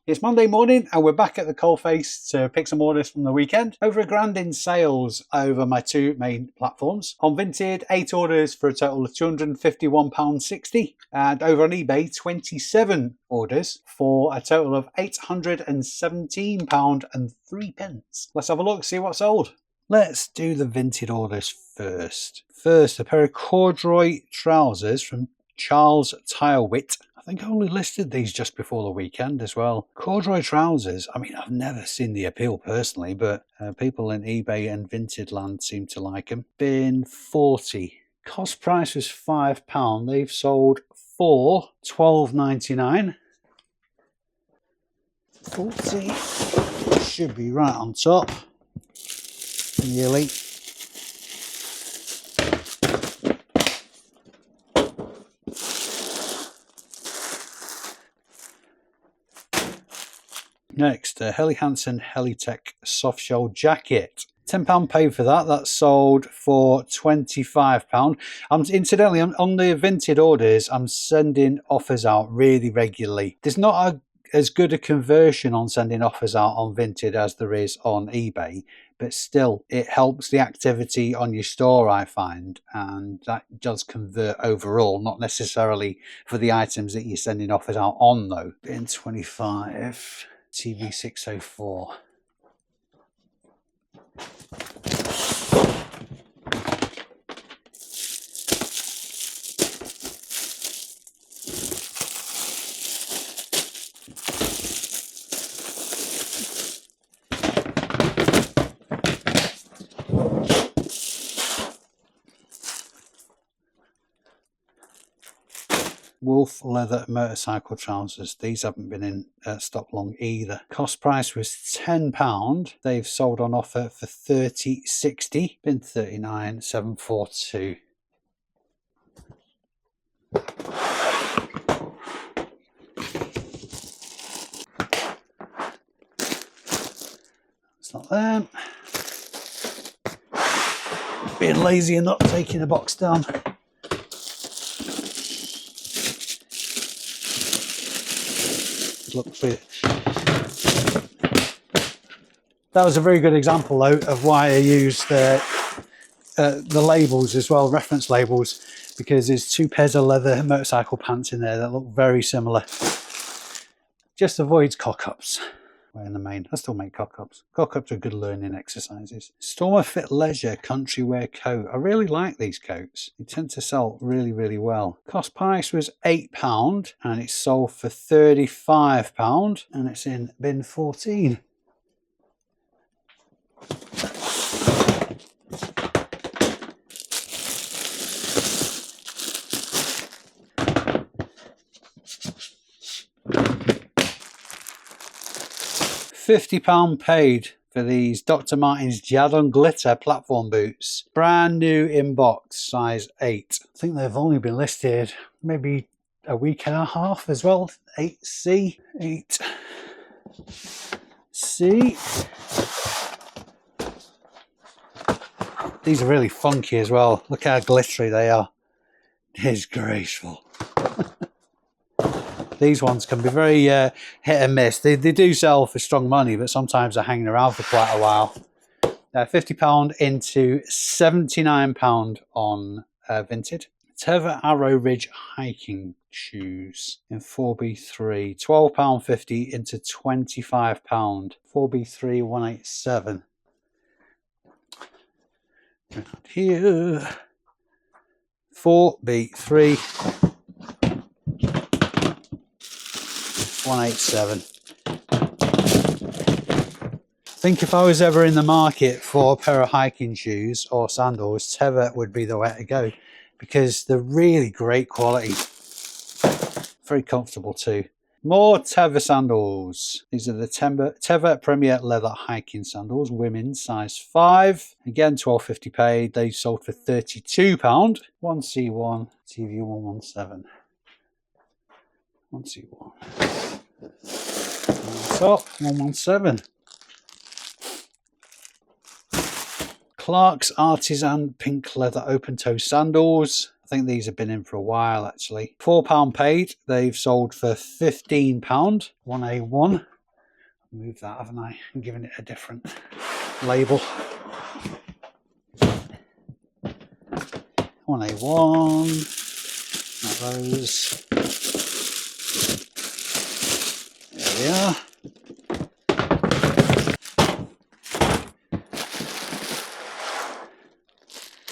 It's Monday morning and we're back at the coalface to pick some orders from the weekend. Over £1,000 in sales over my two main platforms. On Vinted, 8 orders for a total of £251.60, and over on eBay, 27 orders for a total of £817.03. Let's have a look, see what's sold. Let's do the Vinted orders first. First, a pair of corduroy trousers from Charles Tilewit. I think I only listed these just before the weekend as well. Corduroy trousers, I mean, I've never seen the appeal personally, but people in eBay and Vinted land seem to like them. Bin 40. Cost price was £5. They've sold for £12.99. 40 should be right on top. Nearly. Next, a Helly Hansen Helitech soft shell jacket. £10 paid for that. That's sold for £25. Incidentally, on the Vinted orders, I'm sending offers out really regularly. There's not as good a conversion on sending offers out on Vinted as there is on eBay, but still, it helps the activity on your store, I find, and that does convert overall, not necessarily for the items that you're sending offers out on, though. Bin 25. TV 604. Wolf leather motorcycle trousers. These haven't been in stock long either. Cost price was £10. They've sold on offer for £30.60. Bin 39,742. It's not them. Being lazy and not taking the box down. Look for it. That was a very good example, though, of why I use the labels as well, reference labels, because there's 2 pairs of leather motorcycle pants in there that look very similar. Just avoids cock-ups. We're in the main. I still make cock-ups. Cock-ups are good learning exercises. Stormer Fit Leisure country wear coat. I really like these coats. They tend to sell really, really well. Cost price was £8 and it's sold for £35 and it's in bin 14. £50 paid for these Dr. Martens Jadon Glitter platform boots. Brand new in box, size 8. I think they've only been listed maybe a week and a half as well. 8C. 8C. These are really funky as well. Look how glittery they are. It's graceful. These ones can be very hit and miss. They do sell for strong money, but sometimes they're hanging around for quite a while. £50 into £79 on Vinted. Teva Arrow Ridge hiking shoes in 4B3. £12.50 into £25. 4B3 187. Here. 4B3 187. I think if I was ever in the market for a pair of hiking shoes or sandals, Teva would be the way to go because they're really great quality. Very comfortable too. More Teva sandals. These are the Teva Premier Leather Hiking Sandals, women's, size 5. Again, £12.50 paid. They sold for £32. 1C1 TV117. 1C1. Top 117. Clark's Artisan Pink Leather Open Toe Sandals. I think these have been in for a while actually. £4 paid. They've sold for £15. 1A1. Move that, haven't I? And given it a different label. 1A1. Not those. There we are.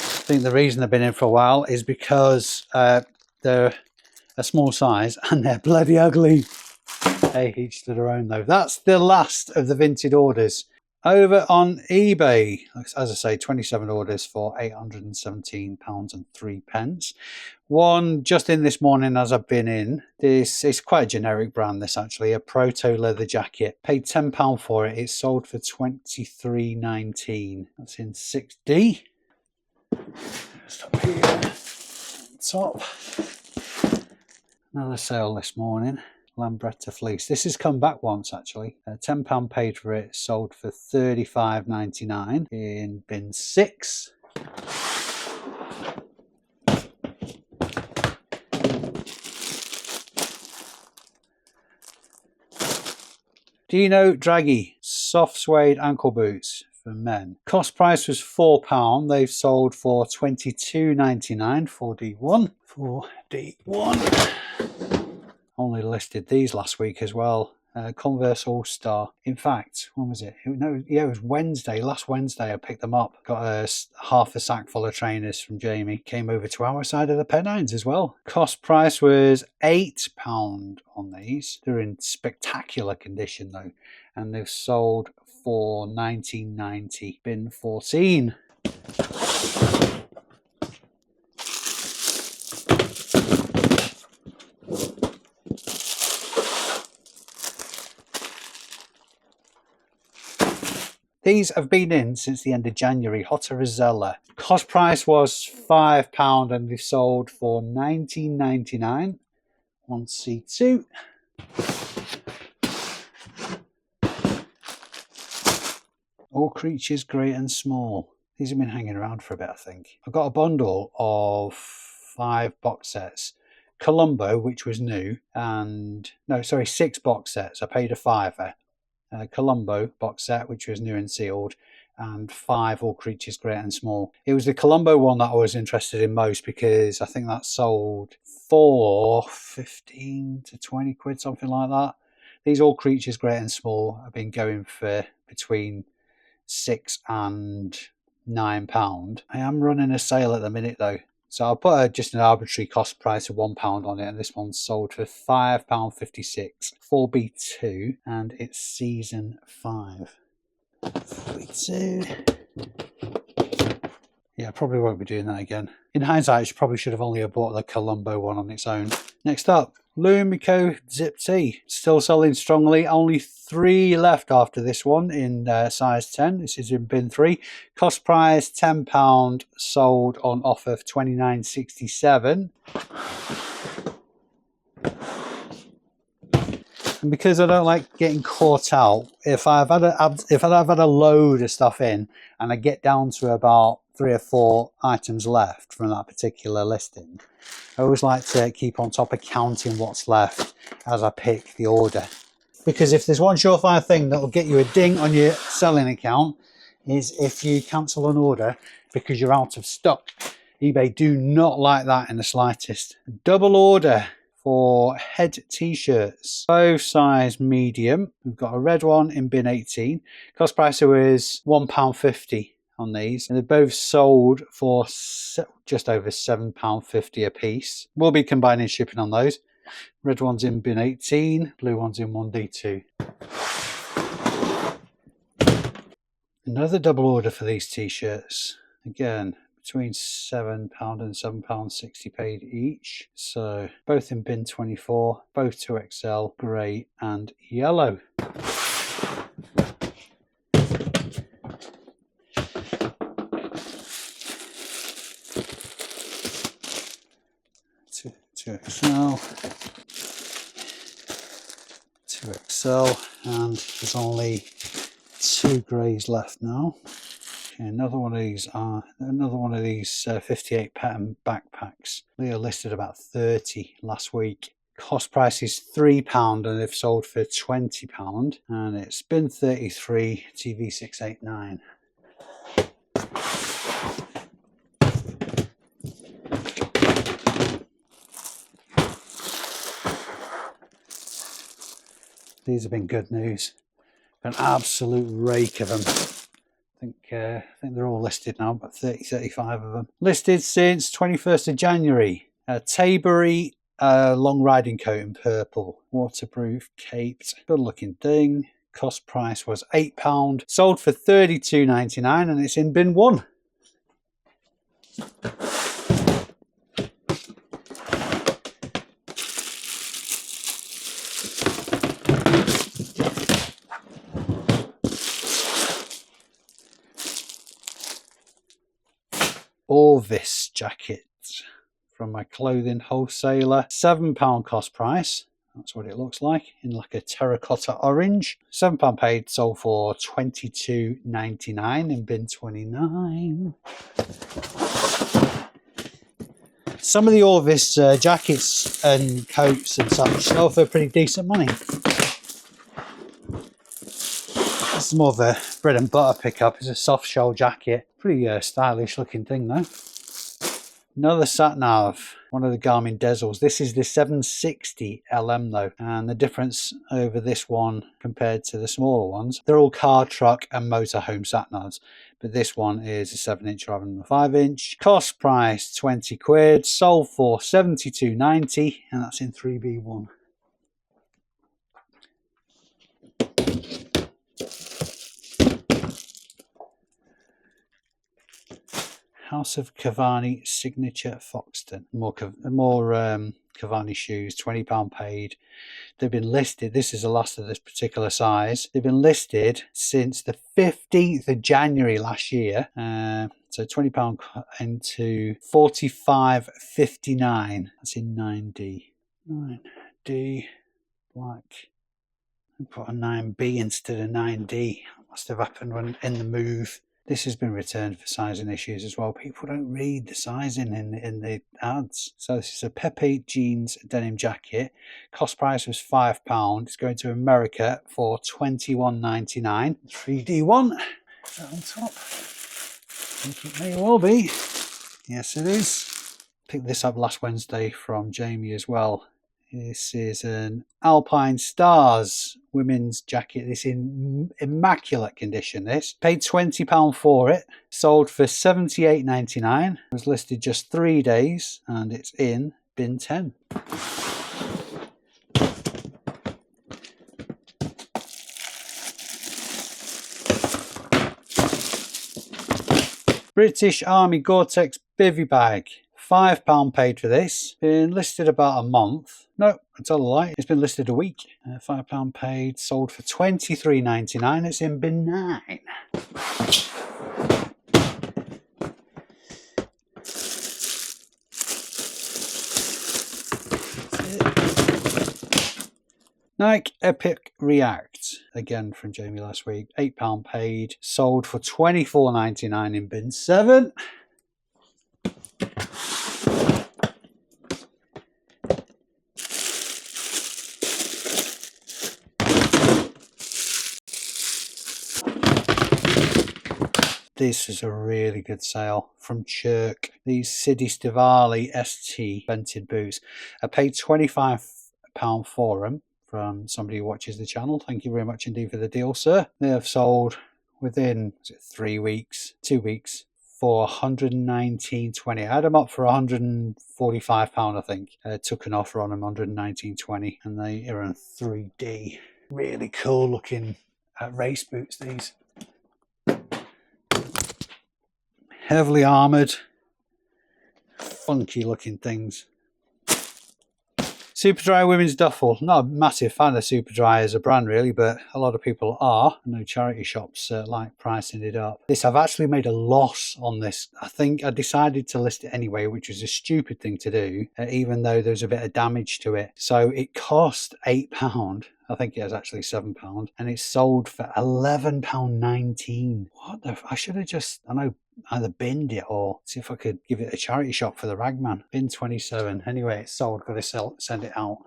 I think the reason they've been in for a while is because they're a small size and they're bloody ugly. Hey, each to their own though. That's the last of the Vinted orders. Over on eBay, as I say, 27 orders for £817.03. One just in this morning as I've been in. This is quite a generic brand, this actually, a proto leather jacket. Paid £10 for it. It's sold for £23.19. That's in 6D. Stop here. Top. Another sale this morning. Lambretta fleece. This has come back once actually. £10 paid for it, sold for £35.99 in bin 6. Dino Draghi soft suede ankle boots for men. Cost price was £4. They've sold for £22.99. 4D1. 4D1. Only listed these last week as well. Converse All-Star. In fact, when was it? No, yeah, it was Wednesday. Last Wednesday I picked them up. Got half a sack full of trainers from Jamie. Came over to our side of the Pennines as well. Cost price was £8 on these. They're in spectacular condition though. And they've sold for £19.90. Bin 14. These have been in since the end of January. Hotter Reseller. Cost price was £5 and they've sold for £19.99. 1C2. All creatures great and small. These have been hanging around for a bit, I think. I got a bundle of 5 box sets. Columbo, which was new, and no, sorry, 6 box sets. I paid a £5. Columbo box set, which was new and sealed, and 5 All Creatures Great and Small. It was the Columbo one that I was interested in most because I think that sold for 15 to 20 quid, something like that. These All Creatures Great and Small have been going for between £6 and £9. I am running a sale at the minute though. So I'll put just an arbitrary cost price of £1 on it, and this one's sold for £5.56. 4B2, and it's season 5. 4B2. Yeah, I probably won't be doing that again. In hindsight, I probably should have only bought the Columbo one on its own. Next up, Lumico Zip Tee. Still selling strongly. Only 3 left after this one in size 10. This is in bin 3. Cost price £10. Sold on offer for £29.67. And because I don't like getting caught out, if I've had a load of stuff in and I get down to about 3 or 4 items left from that particular listing, I always like to keep on top of counting what's left as I pick the order. Because if there's one surefire thing that will get you a ding on your selling account, is if you cancel an order because you're out of stock. eBay do not like that in the slightest. Double order for head t-shirts, both size medium. We've got a red one in bin 18. Cost price was £1.50 on these, and they're both sold for just over £7.50 a piece. We'll be combining shipping on those. Red one's in bin 18, blue one's in 1D2. Another double order for these t-shirts. Again, between £7 and £7.60 paid each. So both in bin 24, both 2XL, grey and yellow. Two XL, and there's only 2 greys left now. Okay, another one of these 58 pattern backpacks. They are listed about 30 last week. Cost price is £3 and they've sold for £20, and it's bin 33 TV689. These have been good news. An absolute rake of them. I think they're all listed now, but 35 of them. Listed since 21st of January. Tabery long riding coat in purple. Waterproof, caped. Good looking thing. Cost price was £8. Sold for £32.99 and it's in bin 1. Orvis jacket from my clothing wholesaler. £7 cost price. That's what it looks like in like a terracotta orange. £7 paid, sold for £22.99 in bin 29. Some of the Orvis jackets and coats and such sell for pretty decent money. It's more of a bread and butter pickup. It's a soft shell jacket. Pretty stylish looking thing though. Another sat nav, one of the Garmin Dezels. This is the 760 LM though, and the difference over this one compared to the smaller ones, they're all car, truck and motorhome sat navs, but this one is a 7-inch rather than a 5-inch. Cost price 20 quid, sold for 72.90, and that's in 3B1. House of Cavani signature Foxton. More Cavani shoes, £20 paid. They've been listed. This is the last of this particular size. They've been listed since the 15th of January last year. So £20 into 45.59. That's in 9D. 9D black. I put a 9B instead of 9D. That must have happened when in the move. This has been returned for sizing issues as well. People don't read the sizing in the ads. So this is a Pepe jeans denim jacket. Cost price was £5. It's going to America for $21.99. 3D1 on top. I think it may well be. Yes, it is. Picked this up last Wednesday from Jamie as well. This is an Alpine Stars women's jacket. It's in immaculate condition, this. Paid £20 for it. Sold for $78.99. Was listed just 3 days and it's in bin 10. British Army Gore-Tex bivvy bag. £5 paid for this. Been listed about a month. No, I tell a lie. It's been listed a week. £5 paid. Sold for £23.99. It's in bin 9. Nike Epic React. Again from Jamie last week. £8 paid. Sold for £24.99 in bin 7. This is a really good sale from Chirk. These Sidi Stivali ST vented boots. I paid £25 for them from somebody who watches the channel. Thank you very much indeed for the deal, sir. They have sold within 3 weeks, 2 weeks, for £119.20. I had them up for £145, I think. Took an offer on them, £119.20, and they are in 3D. Really cool looking race boots, these. Heavily armoured, funky looking things. Superdry women's duffel. Not a massive fan of Superdry as a brand really, but a lot of people are. No charity shops like pricing it up. I've actually made a loss on this. I think I decided to list it anyway, which was a stupid thing to do, even though there's a bit of damage to it. So it cost £8. I think it was actually £7, and it's sold for £11.19. What the? I should have just. I know either binned it or see if I could give it a charity shop for the ragman. Bin 27. Anyway, it's sold. Got to send it out.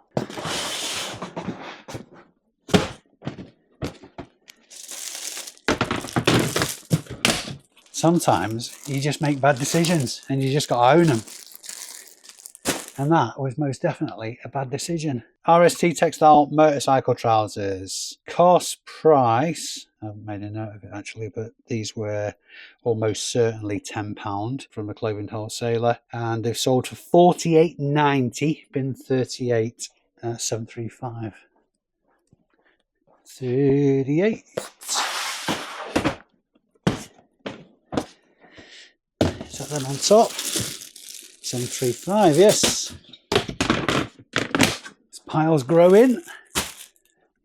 Sometimes you just make bad decisions and you just got to own them. And that was most definitely a bad decision. RST Textile motorcycle trousers. Cost price, I haven't made a note of it actually, but these were almost certainly £10 from a clothing wholesaler. And they've sold for $48.90, bin 38, 735. 38. Set them on top. 735, yes. This pile's growing.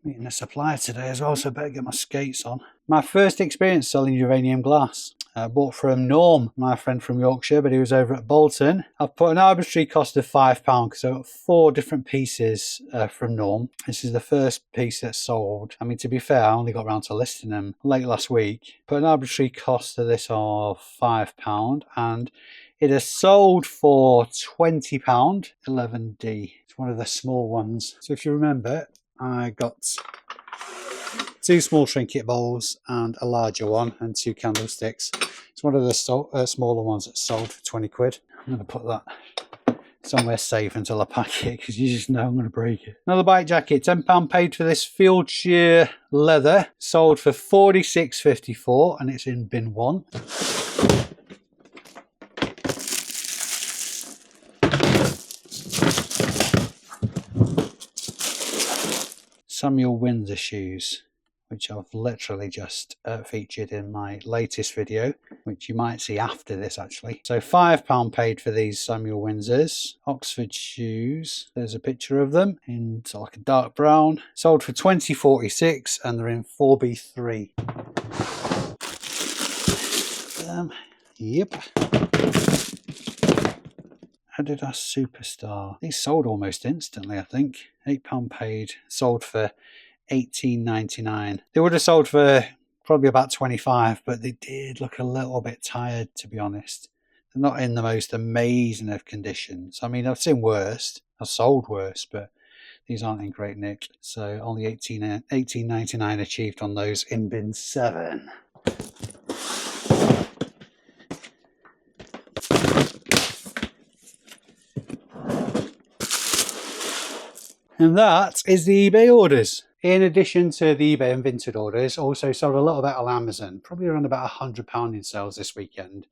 Meeting a supplier today as well, so I better get my skates on. My first experience selling uranium glass. I bought from Norm, my friend from Yorkshire, but he was over at Bolton. I've put an arbitrary cost of £5 because I've got 4 different pieces from Norm. This is the first piece that's sold. I mean, to be fair, I only got around to listing them late last week. Put an arbitrary cost of this of £5, and it has sold for £20, 11D. It's one of the small ones. So if you remember, I got 2 small trinket bowls and a larger one and 2 candlesticks. It's one of the smaller ones that sold for 20 quid. I'm going to put that somewhere safe until I pack it because you just know I'm going to break it. Another bike jacket, £10 paid for this field shear leather. Sold for £46.54 and it's in bin 1. Samuel Windsor shoes, which I've literally just featured in my latest video, which you might see after this actually. So £5 paid for these Samuel Windsors. Oxford shoes, there's a picture of them in like a dark brown. Sold for $20.46 and they're in 4B3. Yep. Adidas Superstar. These sold almost instantly, I think. £8 paid. Sold for $18.99. They would have sold for probably about 25, but they did look a little bit tired, to be honest. They're not in the most amazing of conditions. I mean, I've seen worse. I've sold worse, but these aren't in great nick. So only $18.99 achieved on those in bin 7. And that is the eBay orders. In addition to the eBay and Vinted orders, also sold a little bit on Amazon, probably around about £100 in sales this weekend,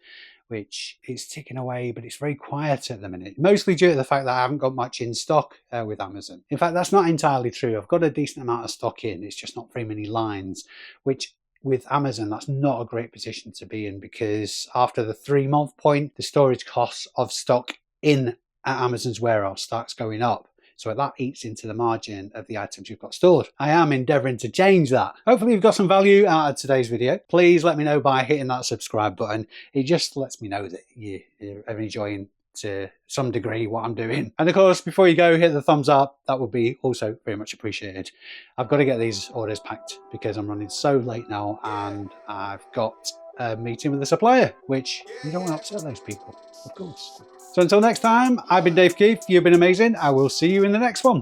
which is ticking away, but it's very quiet at the minute, mostly due to the fact that I haven't got much in stock with Amazon. In fact, that's not entirely true. I've got a decent amount of stock in, it's just not very many lines, which with Amazon, that's not a great position to be in because after the 3-month point, the storage costs of stock in Amazon's warehouse starts going up. So that eats into the margin of the items you've got stored. I am endeavouring to change that. Hopefully you've got some value out of today's video. Please let me know by hitting that subscribe button. It just lets me know that you're enjoying to some degree what I'm doing. And of course, before you go, hit the thumbs up. That would be also very much appreciated. I've got to get these orders packed because I'm running so late now and I've got a meeting with the supplier, which you don't want to upset those people, of course. So until next time, I've been Dave Keeffe. You've been amazing. I will see you in the next one.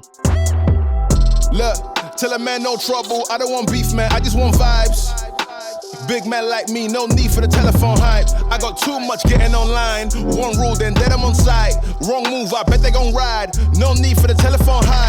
Look, tell a man no trouble. I don't want beef, man. I just want vibes. Big man like me, no need for the telephone hype. I got too much getting online. One rule, then dead I'm on site. Wrong move, I bet they gon' ride. No need for the telephone hype.